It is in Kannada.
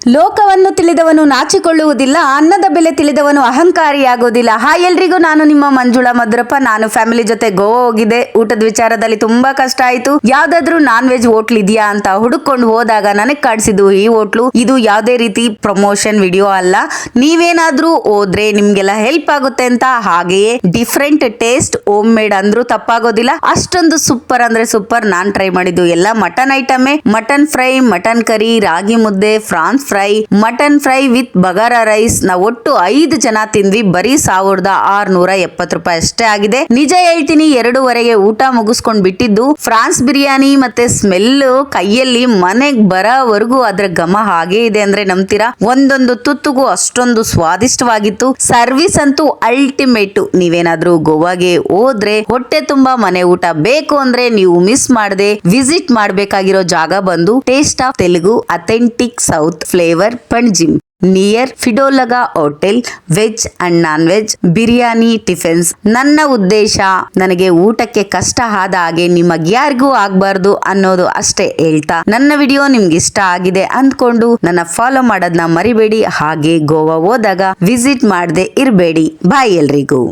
ಲೋಕವನ್ನು ತಿಳಿದವನು ನಾಚಿಕೊಳ್ಳುವುದಿಲ್ಲ, ಅನ್ನದ ಬೆಲೆ ತಿಳಿದವನು ಅಹಂಕಾರಿಯಾಗುವುದಿಲ್ಲ. ಹಾಯ್ ಎಲ್ರಿಗೂ, ನಾನು ನಿಮ್ಮ ಮಂಜುಳಾ ಮಧುರಪ್ಪ. ನಾನು ಫ್ಯಾಮಿಲಿ ಜೊತೆ ಗೋವಾ ಹೋಗಿದ್ದೆ. ಊಟದ ವಿಚಾರದಲ್ಲಿ ತುಂಬಾ ಕಷ್ಟ ಆಯ್ತು. ಯಾವ್ದಾದ್ರು ನಾನ್ ವೆಜ್ ಹೋಟ್ಲ್ ಇದೆಯಾ ಅಂತ ಹುಡುಕೊಂಡು ಹೋದಾಗ ನನಗೆ ಕಾಣಿಸಿದ್ದು ಈ ಹೋಟ್ಲು. ಇದು ಯಾವುದೇ ರೀತಿ ಪ್ರಮೋಷನ್ ವಿಡಿಯೋ ಅಲ್ಲ. ನೀವೇನಾದ್ರೂ ಹೋದ್ರೆ ನಿಮ್ಗೆಲ್ಲ ಹೆಲ್ಪ್ ಆಗುತ್ತೆ ಅಂತ. ಹಾಗೆಯೇ ಡಿಫ್ರೆಂಟ್ ಟೇಸ್ಟ್, ಹೋಮ್ ಮೇಡ್ ಅಂದ್ರೂ ತಪ್ಪಾಗೋದಿಲ್ಲ. ಅಷ್ಟೊಂದು ಸೂಪರ್ ಅಂದ್ರೆ ಸೂಪರ್. ನಾನ್ ಟ್ರೈ ಮಾಡಿದ್ದು ಎಲ್ಲ ಮಟನ್ ಐಟಮೇ. Mutton fry, mutton curry, ragi mudde, prawns fry, mutton fry with bagara rice. ನಾವು ಒಟ್ಟು 5 ಜನ ತಿಂದ್ವಿ. ಬರೀ 1670 ರೂಪಾಯಿ ಅಷ್ಟೇ ಆಗಿದೆ. ನಿಜ ಹೇಳ್ತೀನಿ, 2:15ಗೆ ಊಟ ಮುಗಿಸ್ಕೊಂಡ್ ಬಿಟ್ಟಿದ್ದು. ಫ್ರಾನ್ಸ್ ಬಿರಿಯಾನಿ ಮತ್ತೆ ಸ್ಮೆಲ್ ಕೈಯಲ್ಲಿ ಮನೆಗ್ ಬರೋವರೆಗೂ ಅದ್ರ ಘಮ ಹಾಗೆ ಇದೆ ಅಂದ್ರೆ ನಂಬ್ತೀರಾ? ಒಂದೊಂದು ತುತ್ತುಗೂ ಅಷ್ಟೊಂದು ಸ್ವಾದಿಷ್ಟವಾಗಿತ್ತು. ಸರ್ವಿಸ್ ಅಂತೂ ಅಲ್ಟಿಮೇಟ್. ನೀವೇನಾದ್ರೂ ಗೋವಾಗೆ ಹೋದ್ರೆ ಹೊಟ್ಟೆ ತುಂಬಾ ಮನೆ ಊಟ ಬೇಕು ಅಂದ್ರೆ ನೀವು ಮಿಸ್ ಮಾಡದೆ ವಿಸಿಟ್ ಮಾಡಬೇಕಾಗಿರೋ ಜಾಗ ಬಂದು taste of Telugu authentic south flavour Panjim near ಫಿಡೋಲಗಾ hotel. Veg and non veg biryani tiffins. ನನ್ನ ಉದ್ದೇಶ ನನಗೆ ಊಟಕ್ಕೆ ಕಷ್ಟ ಆದ ಹಾಗೆ ನಿಮಗ್ಯಾರಿಗೂ ಆಗ್ಬಾರ್ದು ಅನ್ನೋದು ಅಷ್ಟೇ ಹೇಳ್ತಾ, ನನ್ನ ವಿಡಿಯೋ ನಿಮ್ಗೆ ಇಷ್ಟ ಆಗಿದೆ ಅಂದ್ಕೊಂಡು ನನ್ನ ಫಾಲೋ ಮಾಡೋದನ್ನ ಮರಿಬೇಡಿ. ಹಾಗೆ ಗೋವಾ ಹೋದಾಗ ವಿಸಿಟ್ ಮಾಡದೆ ಇರಬೇಡಿ. ಬಾಯ್ ಎಲ್ರಿಗೂ.